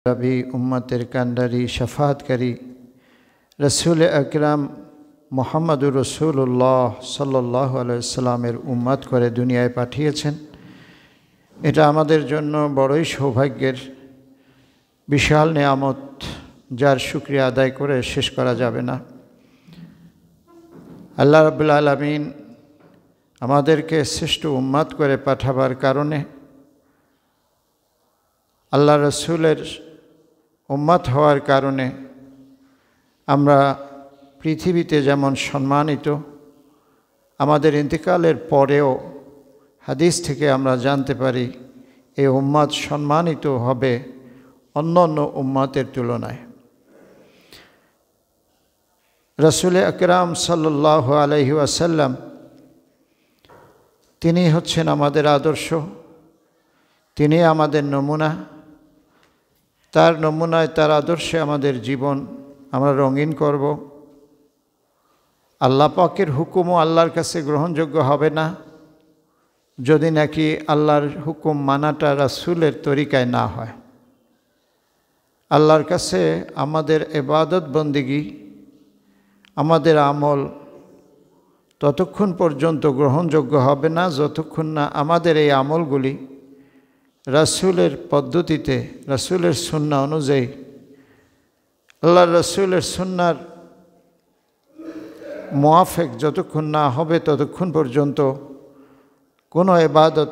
रबी उम्मतेर कांडारी शफातकारी रसूल अकरम मुहम्मदुर रसूलुल्लाह सल्लल्लाहु अलैहि वसल्लमेर उम्मत करे दुनियाय पाठिয়েছেন। এটা আমাদের জন্য বড়ই সৌভাগ্যের বিশাল নিয়ামত, যার শুকরিয়া আদায় করে শেষ করা যাবে না। আল্লাহ রাব্বুল আলামিন আমাদেরকে শ্রেষ্ঠ উম্মত করে পাঠাবার কারণে আল্লাহ রসুলের উম্মত হওয়ার কারণে আমরা পৃথিবীতে যেমন সম্মানিত, আমাদের ইন্তেকালের পরেও হাদিস থেকে আমরা জানতে পারি এই উম্মত সম্মানিত হবে অন্য অন্য উম্মতের তুলনায়। রসুল আকরাম সাল্লাল্লাহু আলাইহি ওয়াসাল্লাম তিনি হচ্ছেন আমাদের আদর্শ, তিনি আমাদের নমুনা। তার নমুনায়, তার আদর্শে আমাদের জীবন আমরা রঙিন করব। আল্লাহ পাকের হুকুমও আল্লাহর কাছে গ্রহণযোগ্য হবে না যদি নাকি আল্লাহর হুকুম মানাটা রাসূলের তরিকায় না হয়। আল্লাহর কাছে আমাদের ইবাদত বন্দেগী, আমাদের আমল ততক্ষণ পর্যন্ত গ্রহণযোগ্য হবে না যতক্ষণ না আমাদের এই আমলগুলি রাসূলের পদ্ধতিতে, রাসূলের সুন্নাহ অনুযায়ী, আল্লাহর রাসূলের সুন্নাহর মুআফিক যতক্ষণ না হবে ততক্ষণ পর্যন্ত কোনো ইবাদত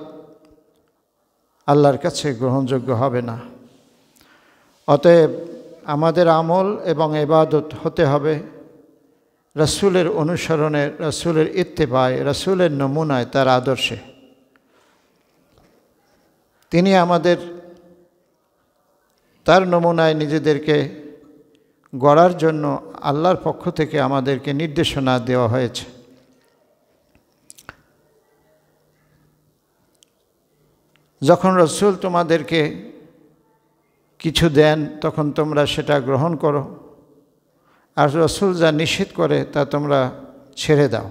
আল্লাহর কাছে গ্রহণযোগ্য হবে না। অতএব আমাদের আমল এবং ইবাদত হতে হবে রাসূলের অনুসরণে, রাসূলের ইত্তেবায়, রাসূলের নমুনায়, তার আদর্শে। তিনি আমাদের তার নমুনায় নিজেদেরকে গড়ার জন্য আল্লাহর পক্ষ থেকে আমাদেরকে নির্দেশনা দেওয়া হয়েছে। যখন রাসূল তোমাদেরকে কিছু দেন তখন তোমরা সেটা গ্রহণ করো, আর রাসূল যা নিষেধ করে তা তোমরা ছেড়ে দাও।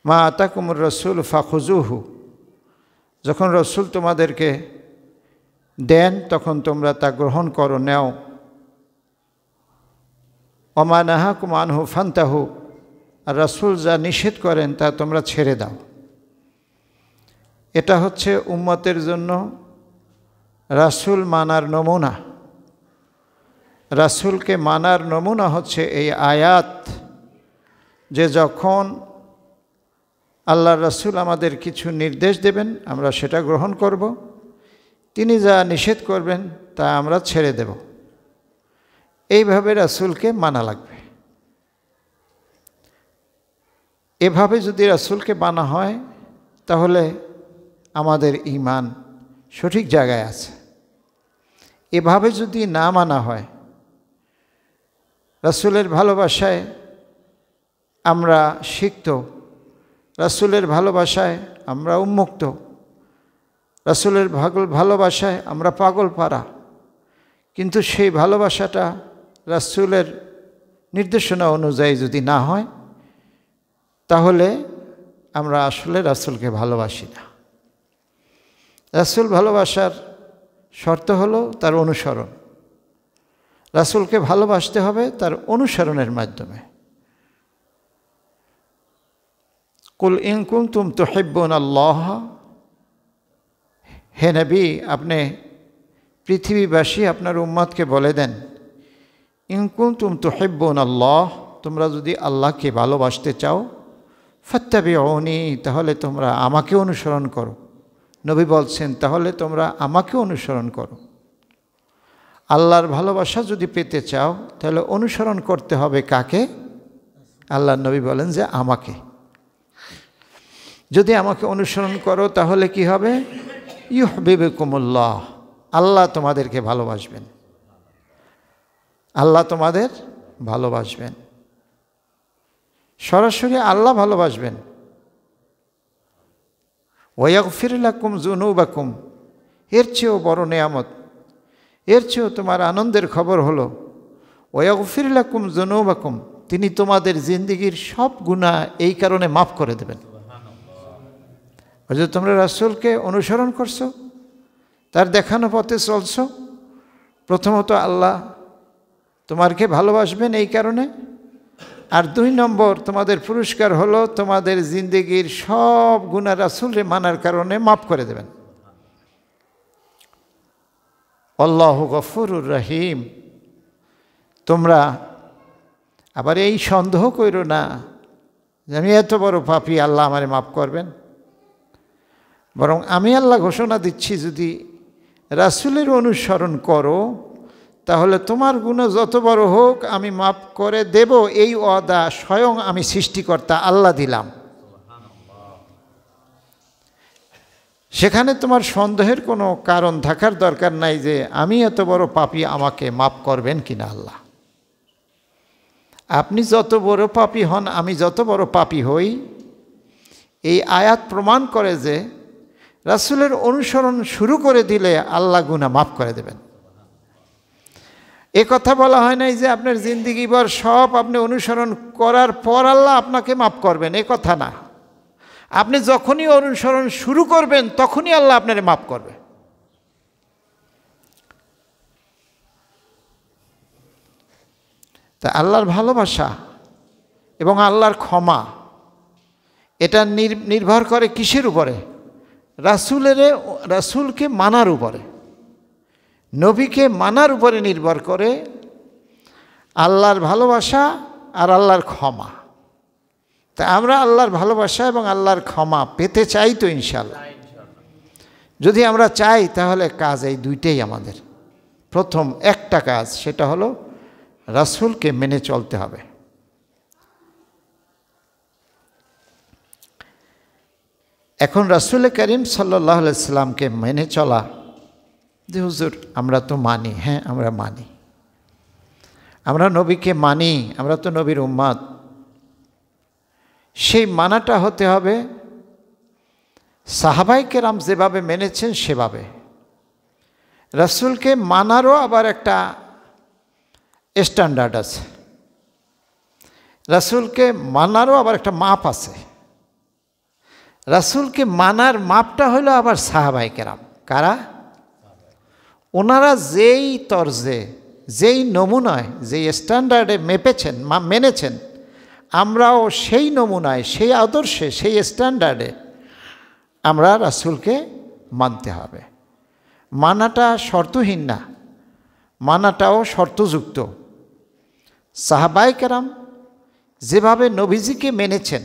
মা আতাকুমুর রাসূল ফাখুজুহু, যখন রাসূল তোমাদেরকে দেন তখন তোমরা তা গ্রহণ করো, নেও। ওমা নাহাকুম আনহু ফান্তাহু, আর রাসূল যা নিষেধ করেন তা তোমরা ছেড়ে দাও। এটা হচ্ছে উম্মতের জন্য রাসূল মানার নমুনা। রাসূলকে মানার নমুনা হচ্ছে এই আয়াত, যে যখন আল্লাহর রাসূল আমাদের কিছু নির্দেশ দেবেন আমরা সেটা গ্রহণ করব, তিনি যা নিষেধ করবেন তা আমরা ছেড়ে দেব। এইভাবে রাসূলকে মানা লাগবে। এভাবে যদি রাসূলকে মানা হয় তাহলে আমাদের ঈমান সঠিক জায়গায় আছে। এভাবে যদি না মানা হয়, রাসূলের ভালোবাসায় আমরা সিক্ত, রাসূলের ভালোবাসায় আমরা উন্মুক্ত, রাসূলের ভালোবাসায় আমরা পাগল পারা, কিন্তু সেই ভালোবাসাটা রাসূলের নির্দেশনা অনুযায়ী যদি না হয় তাহলে আমরা আসলে রাসূলকে ভালোবাসি না। রাসূল ভালোবাসার শর্ত হলো তার অনুসরণ। রাসূলকে ভালোবাসতে হবে তার অনুসরণের মাধ্যমে। কুল ইন কুনতুম তুহিব্বুনাল্লাহ, হে নবী আপনি পৃথিবীবাসী আপনার উম্মতকে বলে দেন, ইন কুনতুম তুহিব্বুনাল্লাহ, তোমরা যদি আল্লাহকে ভালোবাসতে চাও, ফাত্তাবিউনি, তাহলে তোমরা আমাকে অনুসরণ করো। নবী বলছেন তাহলে তোমরা আমাকে অনুসরণ করো। আল্লাহর ভালোবাসা যদি পেতে চাও তাহলে অনুসরণ করতে হবে কাকে? আল্লাহর নবী বলেন যে আমাকে। যদি আমাকে অনুসরণ করো তাহলে কি হবে? ইউহিব্বুকুমুল্লাহ, আল্লাহ তোমাদেরকে ভালোবাসবেন। আল্লাহ তোমাদের ভালোবাসবেন, সরাসরি আল্লাহ ভালোবাসবেন। ওয়াগফির লাকুম যুনুবাকুম, এর চেয়েও বড় নেয়ামত, এর চেয়েও তোমার আনন্দের খবর হলো ওয়াগফির লাকুম যুনুবাকুম, তিনি তোমাদের জিন্দেগীর সব গুনাহ এই কারণে মাফ করে দেবেন। তোমরা রাসূলকে অনুসরণ করছো, তার দেখানো পথে চলছো, প্রথমত আল্লাহ তোমাকে ভালোবাসবেন এই কারণে, আর 2 নম্বর তোমাদের পুরস্কার হলো তোমাদের জিন্দেগির সব গুনাহ রাসূলকে মানার কারণে মাফ করে দেবেন। আল্লাহু গফুরুর রহিম। তোমরা আবার এই সন্দেহ করো না যে আমি এত বড় পাপী, আল্লাহ আমারে মাফ করবেন। বরং আমি আল্লাহ ঘোষণা দিচ্ছি, যদি রাসূলের অনুসরণ করো তাহলে তোমার গুনাহ যত বড় হোক আমি মাফ করে দেব, এই ওয়াদা স্বয়ং আমি সৃষ্টিকর্তা আল্লাহ দিলাম। সেখানে তোমার সন্দেহের কোনো কারণ থাকার দরকার নাই যে আমি এত বড় পাপী, আমাকে মাফ করবেন কিনা আল্লাহ। আপনি যত বড় পাপী হন, আমি যত বড় পাপী হই, এই আয়াত প্রমাণ করে যে রাসূলের অনুসরণ শুরু করে দিলে আল্লাহ গুনাহ মাফ করে দেবেন। এ কথা বলা হয় নাই যে আপনার জিন্দেগিভর সব আপনি অনুসরণ করার পর আল্লাহ আপনাকে মাফ করবেন, এ কথা না। আপনি যখনই অনুসরণ শুরু করবেন তখনই আল্লাহ আপনারে মাফ করবে। তা আল্লাহর ভালোবাসা এবং আল্লাহর ক্ষমা এটা নির্ভর করে কিসের উপরে? রাসূলকে মানার উপরে, নবীকে মানার উপরে নির্ভর করে আল্লাহর ভালোবাসা আর আল্লাহর ক্ষমা। তা আমরা আল্লাহর ভালোবাসা এবং আল্লাহর ক্ষমা পেতে চাই তো ইনশাআল্লাহ। যদি আমরা চাই তাহলে কাজ এই দুইটাই আমাদের। প্রথম একটা কাজ, সেটা হলো রাসূলকে মেনে চলতে হবে। এখন রাসূল করিম সাল্লাল্লাহু আলাইহি সাল্লামকে মেনে চলা, যে হুজুর আমরা তো মানি, হ্যাঁ আমরা মানি, আমরা নবীকে মানি, আমরা তো নবীর উম্মত। সেই মানাটা হতে হবে সাহাবায়ে কেরাম যেভাবে মেনেছেন সেভাবে। রাসূলকে মানারও আবার একটা স্ট্যান্ডার্ড আছে, রাসূলকে মানারও আবার একটা মাপ আছে। রাসূলকে মানার মাপটা হলো আবার সাহাবায়ে কেরাম। কারা? ওনারা যেই তরজে, যেই নমুনায়, যেই স্ট্যান্ডার্ডে মেনেছেন, আমরাও সেই নমুনায়, সেই আদর্শে, সেই স্ট্যান্ডার্ডে আমরা রাসূলকে মানতে হবে। মানাটা শর্তহীন না, মানাটাও শর্তযুক্ত। সাহাবায়ে কেরাম যেভাবে নবীজিকে মেনেছেন,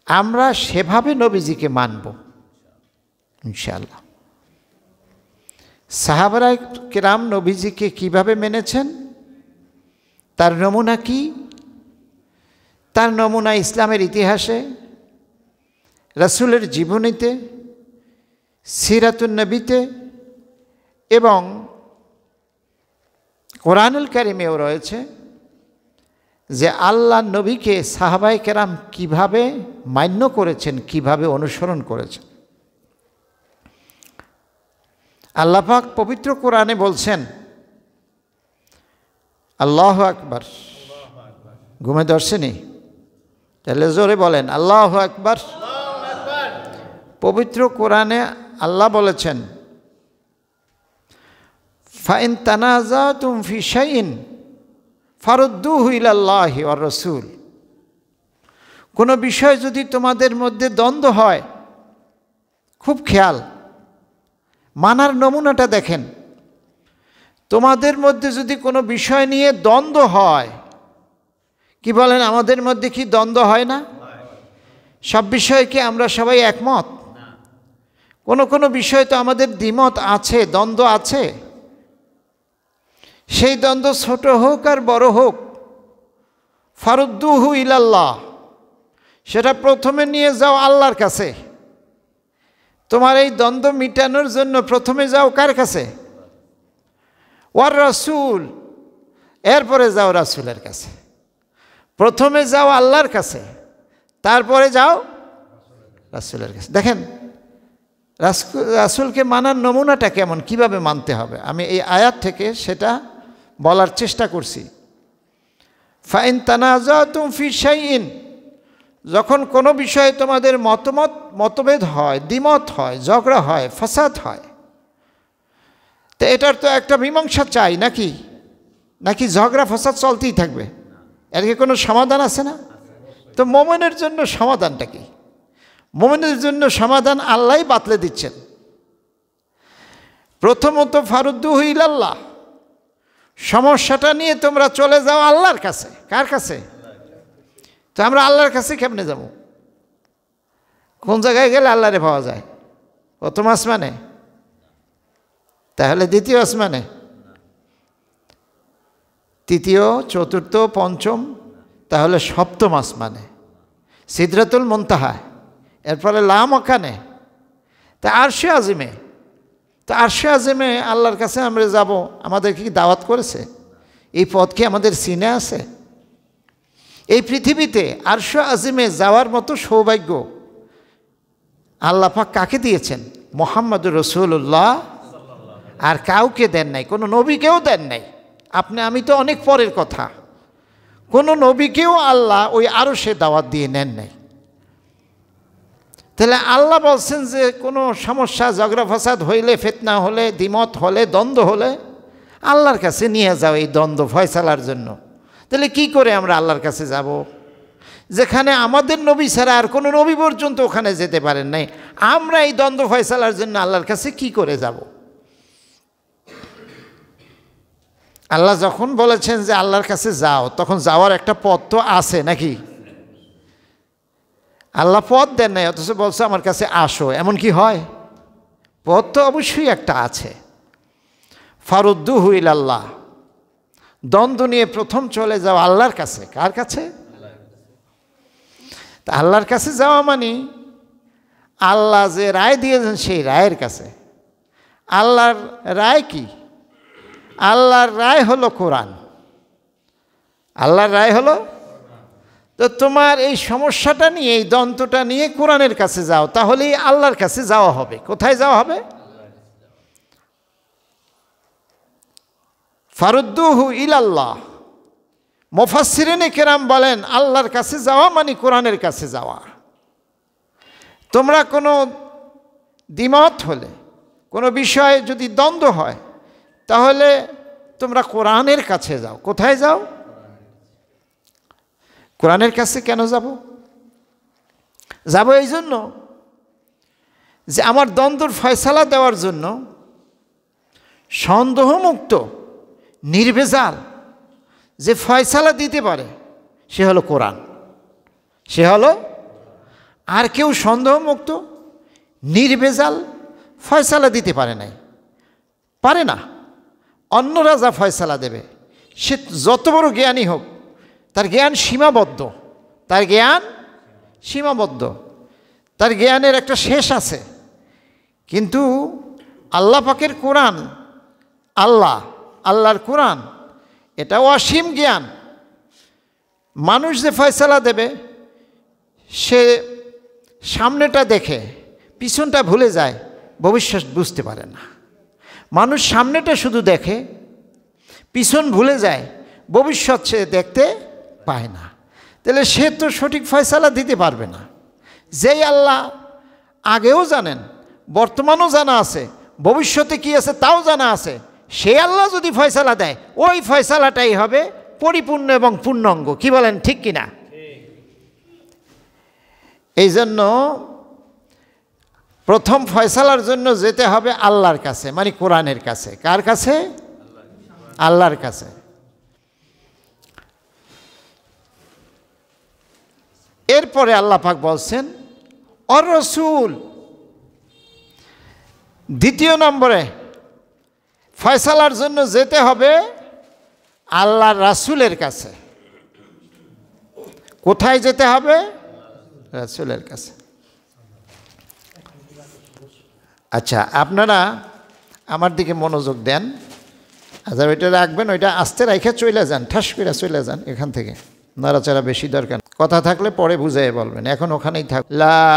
আমরা সেভাবে নবীজিকে মানব ইনশাআল্লাহ। সাহাবায়ে কেরাম নবীজিকে কিভাবে মেনেছেন, তার নমুনা কি? তার নমুনা ইসলামের ইতিহাসে, রাসূলের জীবনীতে, সিরাতুন নবীতে এবং কোরআনুল কারীমেও রয়েছে যে আল্লাহ নবীকে সাহাবায়ে কেরাম কিভাবে মান্য করেছেন, কিভাবে অনুসরণ করেছেন। আল্লাহ পাক পবিত্র কোরআনে বলছেন, আল্লাহু আকবার। ঘুমে ধরছেনি? তাহলে জোরে বলেন আল্লাহু আকবার। পবিত্র কোরআনে আল্লাহ বলেছেন, ফাইন তানাজাতুম ফি শাইইন ফারুদ্দুহু ইলাল্লাহি ওয়ার রাসূল। কোনো বিষয় যদি তোমাদের মধ্যে দ্বন্দ্ব হয়, খুব খেয়াল, মানার নমুনাটা দেখেন। তোমাদের মধ্যে যদি কোনো বিষয় নিয়ে দ্বন্দ্ব হয়, কি বলেন আমাদের মধ্যে কি দ্বন্দ্ব হয় না? সব বিষয়ে কি আমরা সবাই একমত? কোনো বিষয় তো আমাদের দ্বিমত আছে, দ্বন্দ্ব আছে। সেই দ্বন্দ্ব ছোট হোক আর বড় হোক, ফারুদ্দুহু ইলাল্লাহ, সেটা প্রথমে নিয়ে যাও আল্লাহর কাছে। তোমার এই দ্বন্দ্ব মিটানোর জন্য প্রথমে যাও কার কাছে? ওয়ার রাসূল, এরপরে যাও রাসূলের কাছে। প্রথমে যাও আল্লাহর কাছে, তারপরে যাও রাসূলের কাছে। দেখেন রাসূলকে মানার নমুনাটা কেমন, কিভাবে মানতে হবে। আমি এই আয়াত থেকে সেটা বলার চেষ্টা করছি। ফাইন তানাজাতুম ফি শাইইন, যখন কোনো বিষয়ে তোমাদের মতভেদ হয়, দ্বিমত হয়, ঝগড়া হয়, ফাসাদ হয়, তো এটার তো একটা মীমাংসা চাই নাকি, নাকি ঝগড়া ফসাদ চলতেই থাকবে? এর কি কোনো সমাধান আছে না? তো মোমেনের জন্য সমাধানটা কি? মোমেনের জন্য সমাধান আল্লাহই বাতলে দিচ্ছেন। প্রথমত ফারুদ্দুহু ইলাল্লাহ, সমস্যাটা নিয়ে তোমরা চলে যাও আল্লাহর কাছে। কার কাছে? তো আমরা আল্লাহর কাছে কেমনে যাব? কোন জায়গায় গেলে আল্লাহরে পাওয়া যায়? প্রথম আসমানে? তাহলে দ্বিতীয় আসমানে? তৃতীয়, চতুর্থ, পঞ্চম? তাহলে সপ্তম আসমানে, সিদরাতুল মুনতাহা, এরপরে লা মাকানে, তা আরশে আজিমে। তা আরশে আজিমে আল্লাহর কাছে আমরা যাব, আমাদের কি দাওয়াত করেছে? এই পথ কি আমাদের সিনে আছে? এই পৃথিবীতে আরশে আজিমে যাওয়ার মতো সৌভাগ্য আল্লাহ পাক কাকে দিয়েছেন? মুহাম্মদুর রাসূলুল্লাহ। আর কাউকে দেন নাই, কোনো নবীকেও দেন নাই। আপনি আমি তো অনেক পরের কথা, কোনো নবীকেও আল্লাহ ওই আরশে দাওয়াত দিয়ে নেন নাই। তাহলে আল্লাহ বলছেন যে কোনো সমস্যা, ঝগড়া ফাসাদ হইলে, ফিতনা হলে, দ্বিমত হলে, দ্বন্দ্ব হলে আল্লাহর কাছে নিয়ে যাও এই দ্বন্দ্ব ফয়সালার জন্য। তাহলে কি করে আমরা আল্লাহর কাছে যাব, যেখানে আমাদের নবী ছাড়া আর কোনো নবী পর্যন্ত ওখানে যেতে পারেন নাই? আমরা এই দ্বন্দ্ব ফয়সালার জন্য আল্লাহর কাছে কি করে যাব? আল্লাহ যখন বলেছেন যে আল্লাহর কাছে যাও, তখন যাওয়ার একটা পথ তো আছে নাকি? আল্লাহ পথ দেন নাই, অথচ বলছে আমার কাছে আসো, এমন কি হয়? পথ তো অবশ্যই একটা আছে। ফারুদ্দুহু ইলাল্লাহ, দ্বন্দ্ব নিয়ে প্রথম চলে যাও আল্লাহর কাছে। কার কাছে? তা আল্লাহর কাছে যাওয়া মানে আল্লাহ যে রায় দিয়েছেন সেই রায়ের কাছে। আল্লাহর রায় কি? আল্লাহর রায় হলো কোরআন। আল্লাহর রায় হলো, তো তোমার এই সমস্যাটা নিয়ে, এই দ্বন্দ্বটা নিয়ে কোরআনের কাছে যাও, তাহলেই আল্লাহর কাছে যাওয়া হবে। কোথায় যাওয়া হবে? ফারুদ্দুহু ইলাল্লাহ। মুফাসসিরিনে কেরাম বলেন আল্লাহর কাছে যাওয়া মানে কোরআনের কাছে যাওয়া। তোমরা কোনো দ্বিমত হলে, কোনো বিষয়ে যদি দ্বন্দ্ব হয়, তাহলে তোমরা কোরআনের কাছে যাও। কোথায় যাও? কোরআনের কাছে কেন যাব? যাব এই জন্য যে আমার দ্বন্দ্বর ফয়সালা দেওয়ার জন্য সন্দেহমুক্ত, নির্ভেজাল যে ফয়সালা দিতে পারে সে হলো কোরআন। সে হলো, আর কেউ সন্দেহমুক্ত নির্ভেজাল ফয়সালা দিতে পারে নাই, পারে না। অন্যরা যা ফয়সালা দেবে, সে যত বড় জ্ঞানী হোক, তার জ্ঞান সীমাবদ্ধ। তার জ্ঞান সীমাবদ্ধ, তার জ্ঞানের একটা শেষ আছে। কিন্তু আল্লাহ পাকের কোরআন, আল্লাহর কোরআন, এটা অসীম জ্ঞান। মানুষ যে ফয়সালা দেবে, সে সামনেটা দেখে পিছনটা ভুলে যায়, ভবিষ্যৎ বুঝতে পারে না। মানুষ সামনেটা শুধু দেখে, পিছন ভুলে যায়, ভবিষ্যৎ সে দেখতে পায় না। তাহলে সে তো সঠিক ফয়সালা দিতে পারবে না। যেই আল্লাহ আগেও জানেন, বর্তমানও জানা আছে, ভবিষ্যতে কি আছে তাও জানা আছে, সেই আল্লাহ যদি ফয়সালা দেয়, ওই ফয়সালাটাই হবে পরিপূর্ণ এবং পূর্ণাঙ্গ। কি বলেন, ঠিক কিনা? এই জন্য প্রথম ফয়সালার জন্য যেতে হবে আল্লাহর কাছে, মানে কোরআনের কাছে। কার কাছে? আল্লাহর কাছে। এরপরে আল্লাহ পাক বলছেন অর রাসূল। দ্বিতীয় নম্বরে ফয়সালার জন্য যেতে হবে আল্লাহর রাসূলের কাছে। কোথায় যেতে হবে? রাসূলের কাছে। আচ্ছা, আপনারা আমার দিকে মনোযোগ দেন। আচ্ছা, ওইটা রাখবেন, ওইটা আস্তে রাইখে চলে যান, ঠাস করে চলে যান এখান থেকে। নাড়াচাড়া বেশি দরকার, কথা থাকলে পরে বুঝাই বলবেন, এখন ওখানেই থাক। লা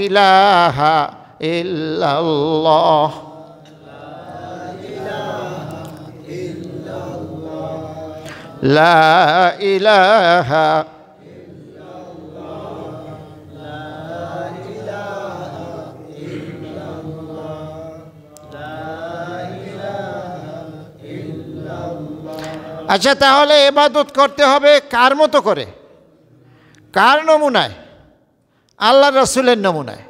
ইলাহা ইল্লাল্লাহ, লা ইলাহা আচ্ছা, তাহলে ইবাদত করতে হবে কার মতো করে? কার নমুনায়? আল্লাহ রাসূলের নমুনায়।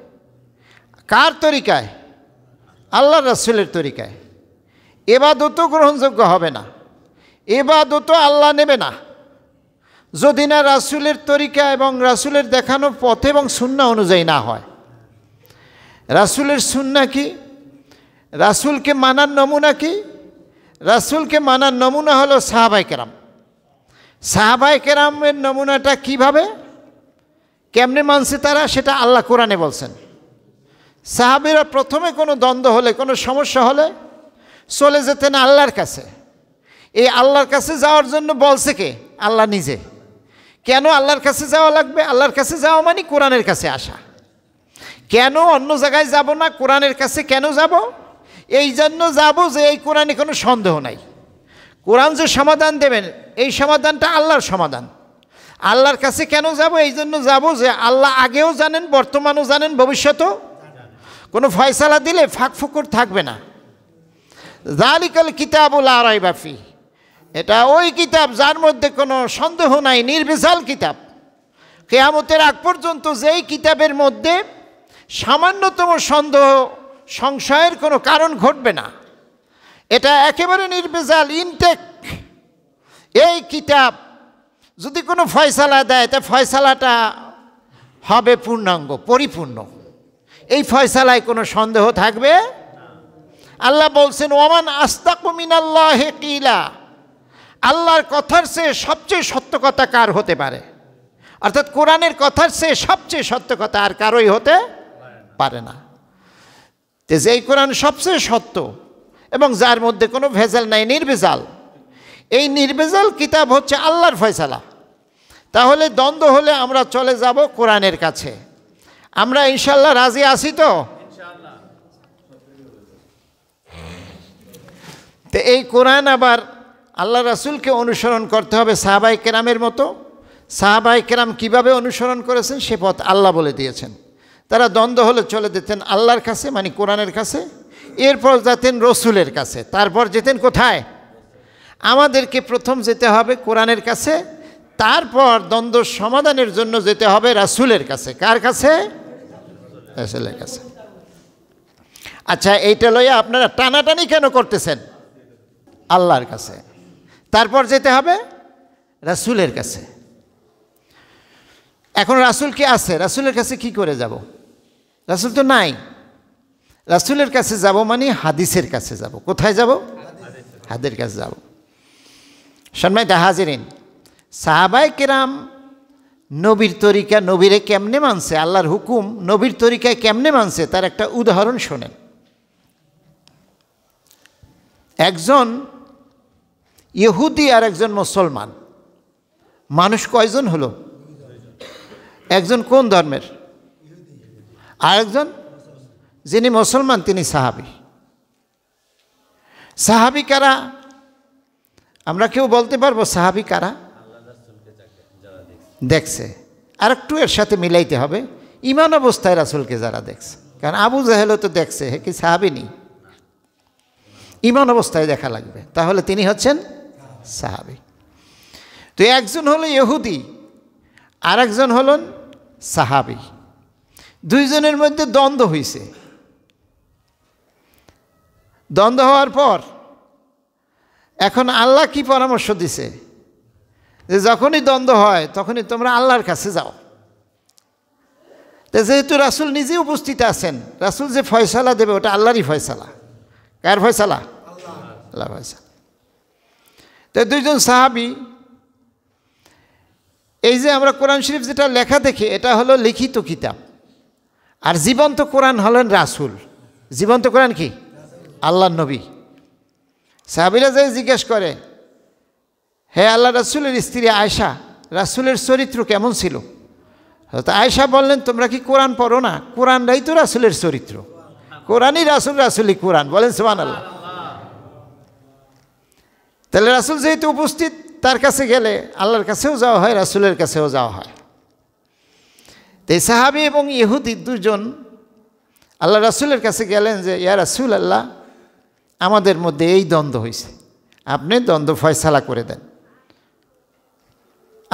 কার তরিকায়? আল্লাহ রাসূলের তরিকায়। ইবাদতও গ্রহণযোগ্য হবে না, ইবাদতও আল্লাহ নেবে না যদি না রাসূলের তরিকা এবং রাসূলের দেখানো পথ এবং সুন্নাহ অনুযায়ী না হয়। রাসূলের সুন্নাহ কি? রাসূলকে মানার নমুনা কি? রাসূলকে মানার নমুনা হলো সাহাবায়ে কেরাম। সাহাবায়ে কেরামের নমুনাটা কিভাবে, কেমনে মানছে তারা, সেটা আল্লাহ কোরআনে বলছেন। সাহাবীরা প্রথমে কোনো দ্বন্দ্ব হলে, কোনো সমস্যা হলে চলে যেতেন আল্লাহর কাছে। এই আল্লাহর কাছে যাওয়ার জন্য বলছে কে? আল্লাহ নিজে। কেন আল্লাহর কাছে যাওয়া লাগবে? আল্লাহর কাছে যাওয়া মানে কোরআনের কাছে আসা। কেন অন্য জায়গায় যাব না, কোরআনের কাছে কেন যাব? এই জন্য যাব যে এই কোরআনে কোনো সন্দেহ নাই। কোরআন যে সমাধান দেবেন, এই সমাধানটা আল্লাহর সমাধান। আল্লাহর কাছে কেন যাব? এই জন্য যাব যে আল্লাহ আগেও জানেন, বর্তমানও জানেন, ভবিষ্যতেও। কোনো ফয়সালা দিলে ফাঁক ফুকুর থাকবে না। যালিকাল কিতাবুল লা রাইবা ফিহ, এটা ওই কিতাব যার মধ্যে কোনো সন্দেহ নাই, নির্ভেজাল কিতাব। কিয়ামতের আগ পর্যন্ত যেই কিতাবের মধ্যে সামান্যতম সন্দেহ, সংশয়ের কোনো কারণ ঘটবে না, এটা একেবারে নির্ভেজাল, ইনটেক। এই কিতাব যদি কোনো ফয়সালা দেয়, তা ফয়সালাটা হবে পূর্ণাঙ্গ, পরিপূর্ণ। এই ফয়সালায় কোনো সন্দেহ থাকবে। আল্লাহ বলছেন, ওমান আস্তাকু মিনাল্লাহি কিলা, আল্লাহর কথার চেয়ে সবচেয়ে সত্য কথা কার হতে পারে? অর্থাৎ কোরআনের কথার চেয়ে সবচেয়ে সত্য কথা আর কারোই হতে পারে না। তো যেই কোরআন সবচেয়ে সত্য এবং যার মধ্যে কোনো ভেজাল নাই, নির্ভেজাল, এই নির্ভেজাল কিতাব হচ্ছে আল্লাহর ফয়সালা। তাহলে দ্বন্দ্ব হলে আমরা চলে যাব কোরআনের কাছে। আমরা ইনশাল্লাহ রাজি আছি তো? তো এই কোরআন আবার আল্লাহ রাসূলকে অনুসরণ করতে হবে সাহাবায়ে কেরামের মতো। সাহাবায়ে কেরাম কীভাবে অনুসরণ করেছেন সে পথ আল্লাহ বলে দিয়েছেন। তারা দ্বন্দ্ব হলে চলে যেতেন আল্লাহর কাছে, মানে কোরআনের কাছে, এরপর যেতেন রসুলের কাছে, তারপর যেতেন কোথায়? আমাদেরকে প্রথম যেতে হবে কোরআনের কাছে, তারপর দ্বন্দ্ব সমাধানের জন্য যেতে হবে রাসূলের কাছে। কার কাছে? রাসূলের কাছে। আচ্ছা, এইটা লইয়া আপনারা টানাটানি কেন করতেছেন? আল্লাহর কাছে, তারপর যেতে হবে রাসূলের কাছে। এখন রাসূল কি আছে? রাসূলের কাছে কি করে যাব? রাসূল তো নাই। রাসূলের কাছে যাব মানে হাদিসের কাছে যাব। কোথায় যাব? হাদিসের কাছে যাব। সম্মানিত হাজিরিন, সাহাবায়ে কেরাম নবীর তরিকা, নবীরে কেমনে মানছে, আল্লাহর হুকুম নবীর তরিকায় কেমনে মানছে, তার একটা উদাহরণ শোনেন। একজন ইহুদি আর একজন মুসলমান, মানুষ কয়জন হলো? একজন কোন ধর্মের? আর একজন যিনি মুসলমান তিনি সাহাবী। সাহাবী কারা? আমরা কেউ বলতে পারবো সাহাবী কারা? দেখছে। আর একটু এর সাথে মিলাইতে হবে, ঈমান অবস্থায় রাসূলকে যারা দেখছে। কারণ আবু জাহেলও তো দেখছে, হে কি সাহাবী নেই? ঈমান অবস্থায় দেখা লাগবে, তাহলে তিনি হচ্ছেন সাহাবী। তো একজন হলো ইহুদি আর একজন হলেন সাহাবী। দুইজনের মধ্যে দ্বন্দ্ব হয়েছে। দ্বন্দ্ব হওয়ার পর এখন আল্লাহ কি পরামর্শ দিছে যে যখনই দ্বন্দ্ব হয় তখনই তোমরা আল্লাহর কাছে যাও। তো যেহেতু রাসূল নিজে উপস্থিত আছেন, রাসূল যে ফয়সালা দেবে ওটা আল্লাহরই ফয়সালা। কার ফয়সালা? আল্লাহর ফয়সালা। তো দুইজন সাহাবী, এই যে আমরা কোরআন শরীফ যেটা লেখা দেখি এটা হলো লিখিত কিতাব, আর জীবন্ত কোরআন হলেন রাসূল। জীবন্ত কোরআন কি? আল্লাহর নবী। সাহাবীরা যে জিজ্ঞেস করে, হে আল্লাহ রাসূলের স্ত্রী আয়েশা, রাসূলের চরিত্র কেমন ছিল? তো আয়েশা বললেন, তোমরা কি কোরআন পড়ো না? কোরআনটাই তো রাসূলের চরিত্র, কোরআনই রাসূল, রাসূলই কোরআন। বলেন সুবহানাল্লাহ। তাহলে রাসূল যেহেতু উপস্থিত, তার কাছে গেলে আল্লাহর কাছেও যাওয়া হয়, রাসূলের কাছেও যাওয়া হয়। তো এই সাহাবী এবং ইহুদি দুজন আল্লাহ রাসূলের কাছে গেলেন যে, ইয়া রাসূলাল্লাহ, আমাদের মধ্যে এই দ্বন্দ্ব হয়েছে, আপনি দ্বন্দ্ব ফয়সালা করে দেন।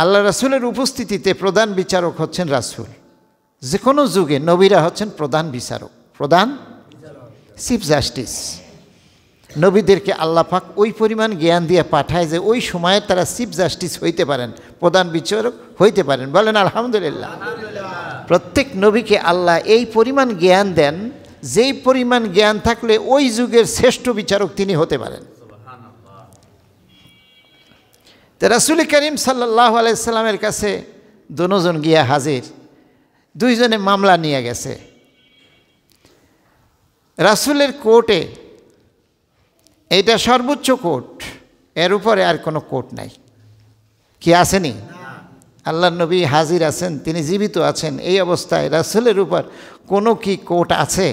আল্লাহ রাসূলের উপস্থিতিতে প্রধান বিচারক হচ্ছেন রাসূল। যে কোনো যুগে নবীরা হচ্ছেন প্রধান বিচারক, প্রধান চিফ জাস্টিস। নবীদেরকে আল্লাহ পাক ওই পরিমাণ জ্ঞান দিয়ে পাঠায় যে ওই সময়ে তারা চিফ জাস্টিস হইতে পারেন, প্রধান বিচারক হইতে পারেন। বলেন আলহামদুলিল্লাহ। প্রত্যেক নবীকে আল্লাহ এই পরিমাণ জ্ঞান দেন, যেই পরিমাণ জ্ঞান থাকলে ওই যুগের শ্রেষ্ঠ বিচারক তিনি হতে পারেন। তো রাসূল করিম সাল্লাল্লাহু আলাইহি সাল্লামের কাছে দুজন গিয়া হাজির। দুইজনে মামলা নিয়ে গেছে রাসূলের কোর্টে। এইটা সর্বোচ্চ কোর্ট, এর উপরে আর কোনো কোর্ট নাই। কি আসেনি? আল্লাহর নবী হাজির আছেন, তিনি জীবিত আছেন। এই অবস্থায় রাসূলের উপর কোনো কি কোর্ট আছে?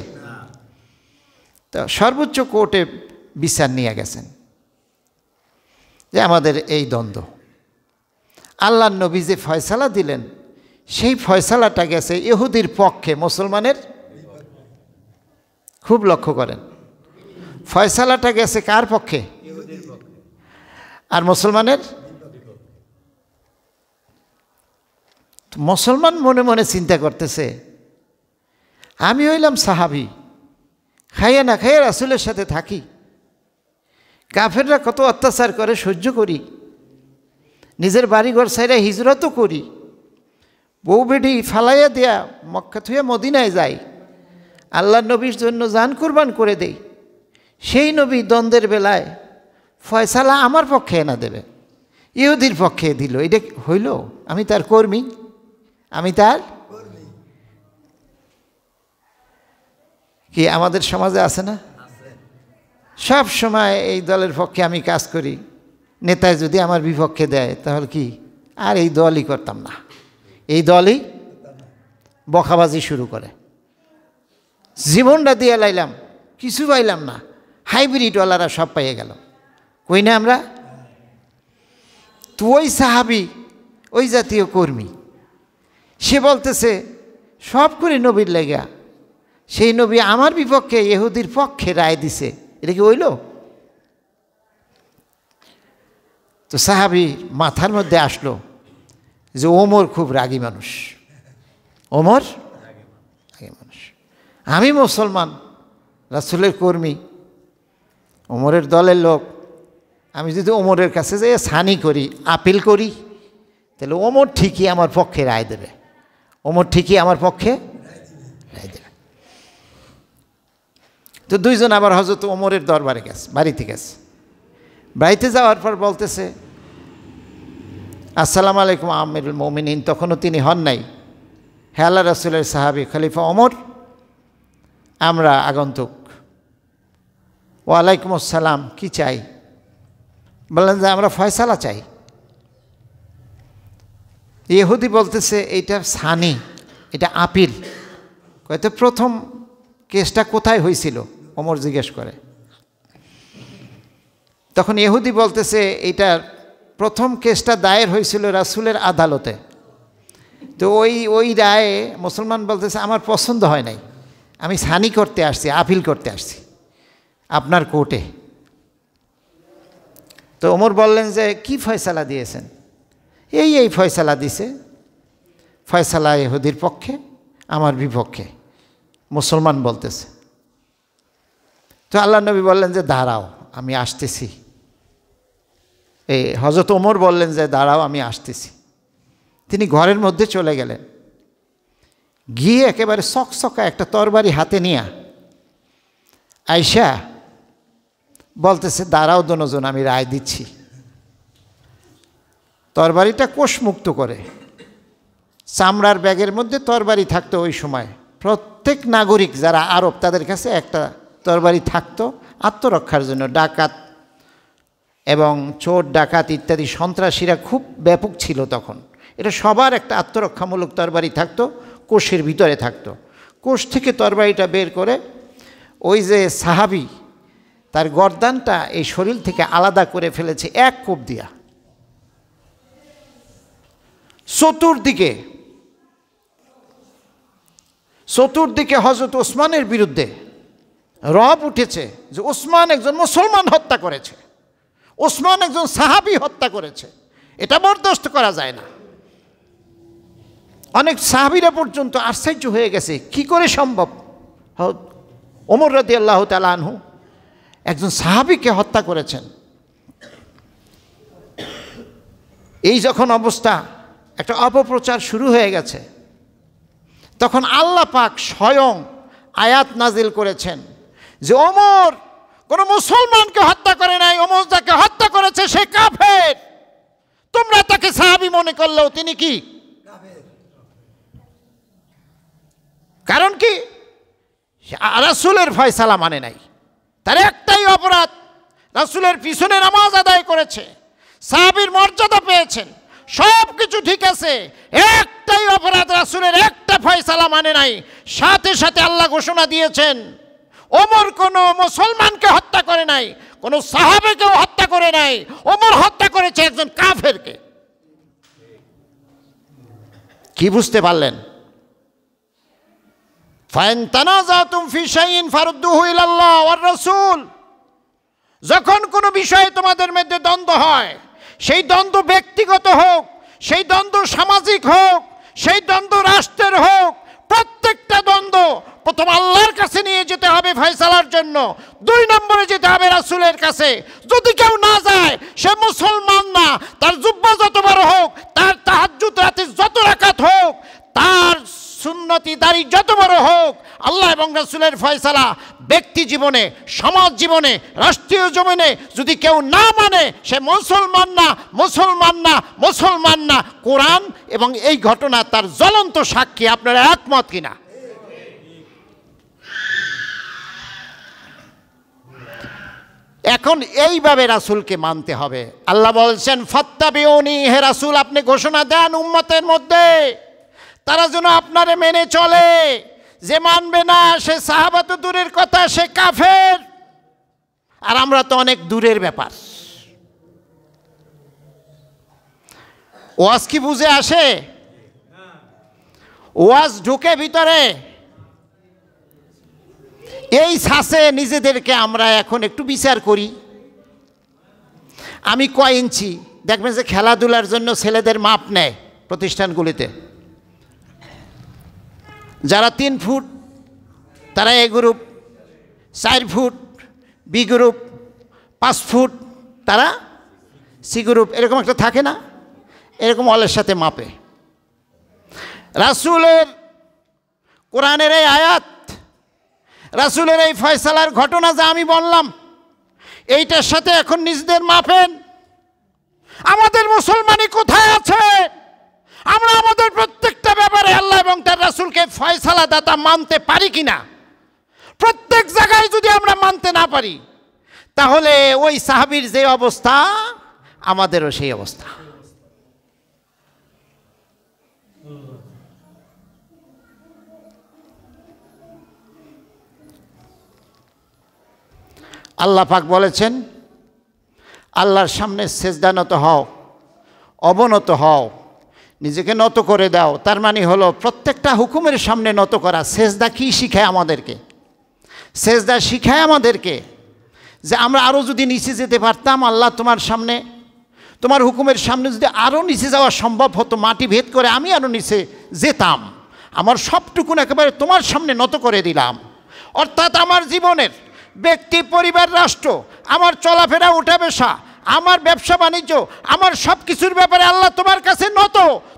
তো সর্বোচ্চ কোর্টে বিচার নিয়ে গেছেন যে আমাদের এই দ্বন্দ্ব। আল্লাহর নবী যে ফয়সালা দিলেন সেই ফয়সালাটা গেছে ইহুদির পক্ষে, মুসলমানের। খুব লক্ষ্য করেন, ফয়সালাটা গেছে কার পক্ষে? আর মুসলমানের। মুসলমান মনে মনে চিন্তা করতেছে, আমি হইলাম সাহাবি, খাইয়া না খাইয়া রাসূলের সাথে থাকি, কাফেররা কত অত্যাচার করে সহ্য করি, নিজের বাড়িঘর ছাইরা হিজরতও করি, বউ বেটি ফালাইয়া দেয়া মক্কা থুয়া মদিনায় যাই, আল্লাহর নবীর জন্য জান কুরবান করে দেই। সেই নবী দ্বন্দ্বের বেলায় ফয়সালা আমার পক্ষে এনে দেবে, ইহুদির পক্ষে দিল। এটা হইল? আমি তার কর্মী, আমি তার কি আমাদের সমাজে আছে না? সব সময় এই দলের পক্ষে আমি কাজ করি, নেতায় যদি আমার বিপক্ষে দেয় তাহলে কি আর এই দলই করতাম না, এই দলই বকাবাজি শুরু করে। জীবনটা দিয়ে লাইলাম, কিছু পাইলাম না, হাইব্রিডওয়ালারা সব পাইয়ে গেল। কই না আমরা? তো ওই সাহাবি, ওই জাতীয় কর্মী, সে বলতেছে সব করে নবীর লেগা, সেই নবী আমার বিপক্ষে ইহুদির পক্ষে রায় দিছে, এটা কি হইল? তো সাহাবি মাথার মধ্যে আসলো যে ওমর খুব রাগী মানুষ, ওমর রাগী মানুষ, আমি মুসলমান, রাসূলের কর্মী, ওমরের দলের লোক, আমি যদি ওমরের কাছে যাই সানি করি, আপিল করি, তাহলে ওমর ঠিকই আমার পক্ষে রায় দেবে, ওমর ঠিকই আমার পক্ষে রায় দেবে। তো দুইজন আবার হযরত ওমরের দরবারে গেছে, বাড়িতে গেছে। বাড়িতে যাওয়ার পর বলতেছে আসসালামু আলাইকুম আমিরুল মুমিনিন, তখনও তিনি হন নাই। হে আল্লাহ রাসূলের সাহাবী খলিফা ওমর, আমরা আগন্তুক। ওয়ালাইকুম আসসালাম, কি চাই? বললেন যে আমরা ফয়সালা চাই। ইহুদি বলতেছে এইটা সানি, এটা আপিল। হয়তো প্রথম কেসটা কোথায় হয়েছিল? ওমর জিজ্ঞেস করে। তখন ইহুদি বলতেছে এইটার প্রথম কেসটা দায়ের হয়েছিল রাসূলের আদালতে। তো ওই রায়ে মুসলমান বলতেছে আমার পছন্দ হয় নাই, আমি সানি করতে আসছি, আপিল করতে আসছি আপনার কোর্টে। তো ওমর বললেন যে কি ফয়সালা দিয়েছেন? এই ফয়সালা দিছে, ফয়সালা ইহুদির পক্ষে, আমার বিপক্ষে, মুসলমান বলতেছে। তো আল্লাহ নবী বললেন যে দাঁড়াও, আমি আসতেছি। এই হযরত ওমর বললেন যে দাঁড়াও, আমি আসতেছি। তিনি ঘরের মধ্যে চলে গেলেন, গিয়ে একেবারে চকচকা একটা তরবারি হাতে নিয়ে আইসা বলতেছে দাঁড়াও দুজন, আমি রায় দিচ্ছি। তরবারিটা কোষমুক্ত করে, চামড়ার ব্যাগের মধ্যে তরবারি থাকতো ওই সময়। প্রত্যেক নাগরিক যারা আরব তাদের কাছে একটা তরবারি থাকতো আত্মরক্ষার জন্য। ডাকাত এবং চোর ডাকাত ইত্যাদি সন্ত্রাসীরা খুব ব্যাপক ছিল তখন। এটা সবার একটা আত্মরক্ষামূলক তরবারি থাকতো, কোষের ভিতরে থাকতো। কোষ থেকে তরবারিটা বের করে ওই যে সাহাবি তার গর্দানটা এই শরীর থেকে আলাদা করে ফেলেছে এক কোপ দিয়া। চতুর্দিকে হযরত ওসমানের বিরুদ্ধে রব উঠেছে যে ওসমান একজন মুসলমান হত্যা করেছে, ওসমান একজন সাহাবী হত্যা করেছে, এটা বরদাস্ত করা যায় না। অনেক সাহাবীরা পর্যন্ত আশ্চর্য হয়ে গেছে, কি করে সম্ভব? ওমর রাদিয়াল্লাহু তাআলা আনহু একজন সাহাবীকে হত্যা করেছেন। এই যখন অবস্থা, একটা অপপ্রচার শুরু হয়ে গেছে, তখন আল্লাহ পাক স্বয়ং আয়াত নাজিল করেছেন যে ওমর কোন মুসলমানকে হত্যা করে নাই, ওমর যাকে হত্যা করেছে সে কাফের। তোমরা তাকে সাহাবী মনে করলেও তিনি কি কাফের। কারণ কি? রাসূলের ফয়সালা মানে নাই। তার একটাই অপরাধ, রাসূলের পিছনে নামাজ আদায় করেছে, সাহাবীর মর্যাদা পেয়েছেন, সব কিছু ঠিক আছে, একটাই অপরাধ, রাসূলের একটা ফয়সালা মানে নাই। সাথে সাথে আল্লাহ ঘোষণা দিয়েছেন ওমর কোনো মুসলমানকে হত্যা করে নাই, কোনো সাহাবীকেও হত্যা করে নাই, ওমর হত্যা করেছে একজন কাফেরকে। কি বুঝতে পারলেন? ফাইন তানাজাতুম ফি শাইইন ফারুদ্দুহু ইলাল্লাহ ওয়ার রাসূল। যখন কোনো বিষয়ে তোমাদের মধ্যে দ্বন্দ্ব হয়, সেই দ্বন্দ্ব ব্যক্তিগত হোক, সেই দ্বন্দ্ব সামাজিক হোক, সেই দ্বন্দ্ব রাষ্ট্রের হোক, প্রত্যেকটা দ্বন্দ্ব প্রথম আল্লাহর কাছে নিয়ে যেতে হবে ফয়সালার জন্য। 2 নম্বরে যেতে হবে রাসূলের কাছে। যদি কেউ না যায় সে মুসলমান না, তার জুব্বা যত বড় হোক, তার তাহাজ্জুদ রাতে যত রাকাত হোক, তার সুন্নতি দাড়ি যত বড় হোক, আল্লাহ এবং রাসূলের ফয়সালা ব্যক্তি জীবনে, সমাজ জীবনে, রাষ্ট্রীয় জীবনে যদি কেউ না মানে সে মুসলমান না, মুসলমান না, মুসলমান না। কোরআন এবং এই ঘটনা তার জ্বলন্ত সাক্ষী। আপনারা একমত কিনা? এখন এইভাবে রাসূলকে মানতে হবে। আল্লাহ বলছেন ফাত্তাবিউনি, হে রাসূল আপনি ঘোষণা দেন উম্মতের মধ্যে তারা যেন আপনারে মেনে চলে। যে মানবে না সে সাহাবা তো দূরের কথা, সে কাফের। আর আমরা তো অনেক দূরের ব্যাপার। ওয়াজ কি বুঝে আসে? ওয়াজ ঢুকে ভিতরে। এই ছাসে নিজেদেরকে আমরা এখন একটু বিচার করি। আমি কয় ইঞ্চি, দেখবেন যে খেলাধুলার জন্য ছেলেদের মাপ নেয় প্রতিষ্ঠানগুলিতে। যারা 3 ফুট তারা A group, 4 foot B group, 5 foot তারা সি গ্রুপ, এরকম একটা থাকে না? এরকম অলের সাথে মাপে। রাসূলের কোরআনের এই আয়াত, রাসূলের এই ফয়সালার ঘটনা যা আমি বললাম, এইটার সাথে এখন নিজেদের মাপেন। আমাদের মুসলমানি কোথায় আছে? আমরা আমাদের প্রত্যেকটা ব্যাপারে আল্লাহ এবং তার রাসূলকে ফয়সালা দাতা মানতে পারি কিনা? প্রত্যেক জায়গায় যদি আমরা মানতে না পারি, তাহলে ওই সাহাবীর যে অবস্থা আমাদেরও সেই অবস্থা। আল্লাহ পাক বলেছেন আল্লাহর সামনে সেজদা নত হও, অবনত হও, নিজেকে নত করে দাও। তার মানে হলো প্রত্যেকটা হুকুমের সামনে নত করা। সেজদা কি শিখায় আমাদেরকে? সেজদা শিখায় আমাদেরকে যে আমরা আরও যদি নিচে যেতে পারতাম, আল্লাহ তোমার সামনে, তোমার হুকুমের সামনে যদি আরও নিচে যাওয়া সম্ভব হতো, মাটি ভেদ করে আমি আরও নিচে যেতাম, আমার সবটুকুন একেবারে তোমার সামনে নত করে দিলাম। অর্থাৎ আমার জীবনের ব্যক্তি, পরিবার, রাষ্ট্র, আমার চলাফেরা, উঠা বসা, আমার ব্যবসা বাণিজ্য, আমার সব কিছুর ব্যাপারে আল্লাহ তোমার কাছে নত।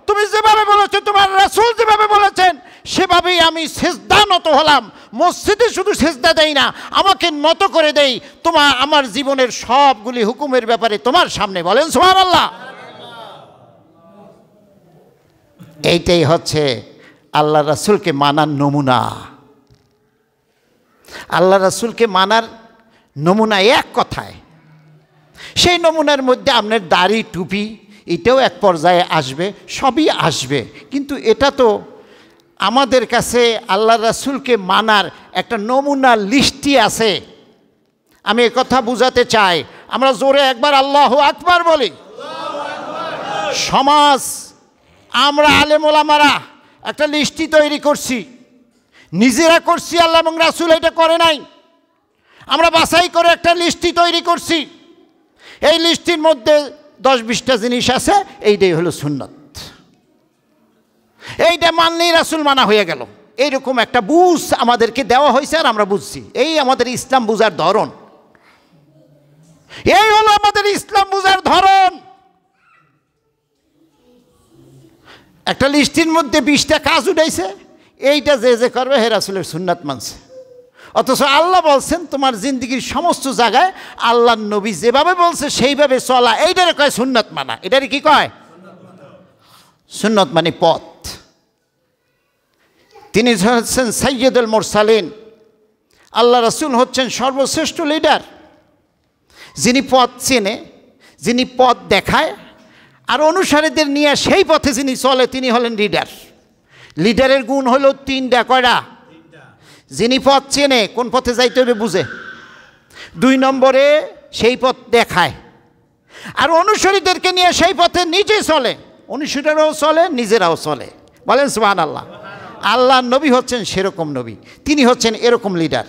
তুমি যেভাবে বলেছো, তোমার রাসূল যেভাবে বলেছেন, সেভাবেই আমি সেজদা নত হলাম। মসজিদে শুধু সেজদা দেই না, আমাকে নত করে দেই তোমার আমার জীবনের সবগুলি হুকুমের ব্যাপারে তোমার সামনে। বলেন সুবহানাল্লাহ। এইটাই হচ্ছে আল্লাহ রাসূলকে মানার নমুনা। আল্লাহ রাসূলকে মানার নমুনা এক কথায়। সেই নমুনার মধ্যে আপনার দাড়ি, টুপি, এটাও এক পর্যায়ে আসবে, সবই আসবে। কিন্তু এটা তো আমাদের কাছে আল্লাহ রাসূলকে মানার একটা নমুনা লিস্টই আছে। আমি কথা বুঝাতে চাই। আমরা জোরে একবার আল্লাহু আকবার বলি। সমাজ, আমরা আলেম ওলামারা একটা লিস্টই তৈরি করছি, নিজেরা করছি, আল্লাহ এবং রাসূল এটা করে নাই। আমরা বাছাই করে একটা লিস্টই তৈরি করছি। এই লিস্টির মধ্যে 10-20টা জিনিস আছে, এইটাই হলো সুন্নত। এইটা মানলেই রাসূল মানা হয়ে গেল, এইরকম একটা বুঝ আমাদেরকে দেওয়া হয়েছে আর আমরা বুঝছি। এই আমাদের ইসলাম বুঝার ধরন, এই হলো আমাদের ইসলাম বুঝার ধরন। একটা লিস্টির মধ্যে 20টা কাজ উঠাইছে, এইটা যে যে করবে হে রাসূলের সুন্নাত মানছে। অথচ আল্লাহ বলছেন তোমার জিন্দেগির সমস্ত জায়গায় আল্লাহর নবী যেভাবে বলছে সেইভাবে চলা, এইটারে কয় সুন্নাত মানা। এটারে কি কয়? সুন্নাত মানে পথ। তিনি হচ্ছেন সাইয়্যিদুল মুরসালিন, আল্লাহ রাসূল হচ্ছেন সর্বশ্রেষ্ঠ লিডার, যিনি পথ চেনে, যিনি পথ দেখায় আর অনুসারীদের নিয়ে সেই পথে যিনি চলে, তিনি হলেন লিডার। লিডারের গুণ হলো 3টা। কয়টা? যিনি পথ চেনে, কোন পথে যাইতে হবে বুঝে। 2 নম্বরে সেই পথ দেখায় আর অনুসারীদেরকে নিয়ে সেই পথে নিজে চলে, অনুসারীরাও চলে, নিজেরাও চলে। বলেন সুবহানাল্লাহ। আল্লাহর নবী হচ্ছেন সেরকম নবী, তিনি হচ্ছেন এরকম লিডার।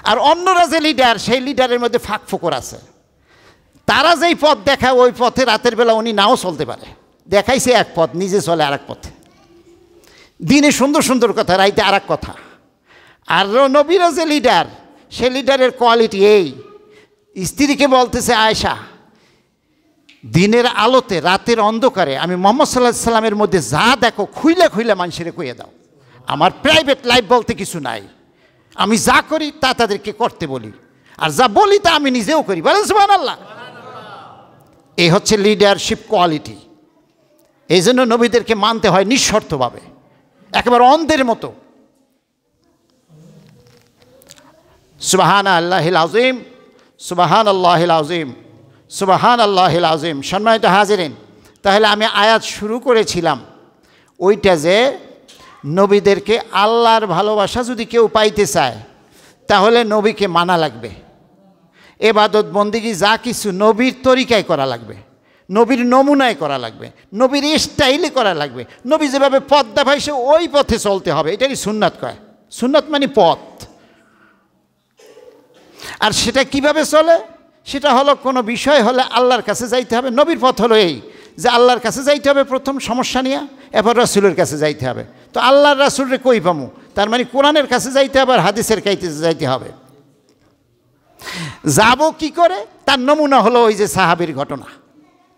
আর অন্যরা যে লিডার, সেই লিডারের মধ্যে ফাঁক ফোকর আছে। তারা যেই পথ দেখায় ওই পথে রাতের বেলা উনি নাও চলতে পারে। দেখাইছে এক পথ, নিজে চলে আর এক পথে। দিনে সুন্দর সুন্দর কথা, রাইতে আর এক কথা। আর নবীরা যে লিডার, সেই লিডারের কোয়ালিটি এই, স্ত্রীকে বলতেছে আয়েশা, দিনের আলোতে রাতের অন্ধকারে আমি মুহাম্মদ সাল্লাল্লাহু আলাইহি সাল্লামের মধ্যে যা দেখো খুইলা খুইলা মানুষের কইয়ে দাও। আমার প্রাইভেট লাইফ বলতে কিছু নাই, আমি যা করি তা তাদেরকে করতে বলি, আর যা বলি তা আমি নিজেও করি। বলেন সুবহানাল্লাহ। এই হচ্ছে লিডারশিপ কোয়ালিটি। এই জন্য নবীদেরকে মানতে হয় নিঃশর্তভাবে, একেবারে অন্ধের মতো। সুবহানাল্লাহিল আযীম, সুবহানাল্লাহিল আযীম, সুবহানাল্লাহিল আযীম। সম্মানিত হাজিরিন, তাহলে আমি আয়াত শুরু করেছিলাম ওইটা যে নবীদেরকে আল্লাহর ভালোবাসা যদি কেউ পাইতে চায় তাহলে নবীকে মানা লাগবে। ইবাদত বন্দেগী যা কিছু নবীর তরিকায় করা লাগবে, নবীর নমুনায় করা লাগবে, নবীর স্টাইলে করা লাগবে। নবী যেভাবে পথ দেখাইছে ওই পথে চলতে হবে, এটাই সুন্নাত কয়। সুন্নাত মানে পথ। আর সেটা কিভাবে চলে? সেটা হলো কোনো বিষয় হলে আল্লাহর কাছে যাইতে হবে। নবীর পথ হলো এই যে আল্লাহর কাছে যাইতে হবে প্রথম সমস্যা নিয়ে, এরপর রাসূলের কাছে যাইতে হবে। তো আল্লাহর রাসূলরে কই পামু? তার মানে কোরআনের কাছে যাইতে হবে আর হাদিসের কাছে যাইতে হবে। যাব কি করে? তার নমুনা হলো ওই যে সাহাবীর ঘটনা,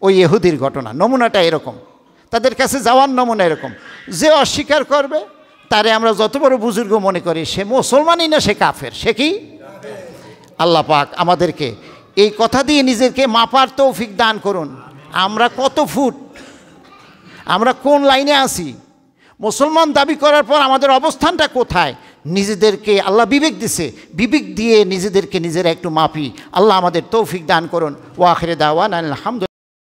ওই ইহুদির ঘটনা। নমুনাটা এরকম, তাদের কাছে যাওয়ার নমুনা এরকম। যে অস্বীকার করবে তারে আমরা যত বড় বুজুর্গ মনে করি, সে মুসলমানই না, সে কাফের। সে কি? আল্লাহ পাক আমাদেরকে এই কথা দিয়ে নিজেকে মাপার তৌফিক দান করুন। আমরা কত ফুট, আমরা কোন লাইনে আছি, মুসলমান দাবি করার পর আমাদের অবস্থানটা কোথায়? নিজেদেরকে আল্লাহ বিবেক দিছে, বিবেক দিয়ে নিজেদেরকে নিজেরা একটু মাপি। আল্লাহ আমাদের তৌফিক দান করুন। ওয়া আখিরে দাওয়ানা আলহামদুলিল্লাহ।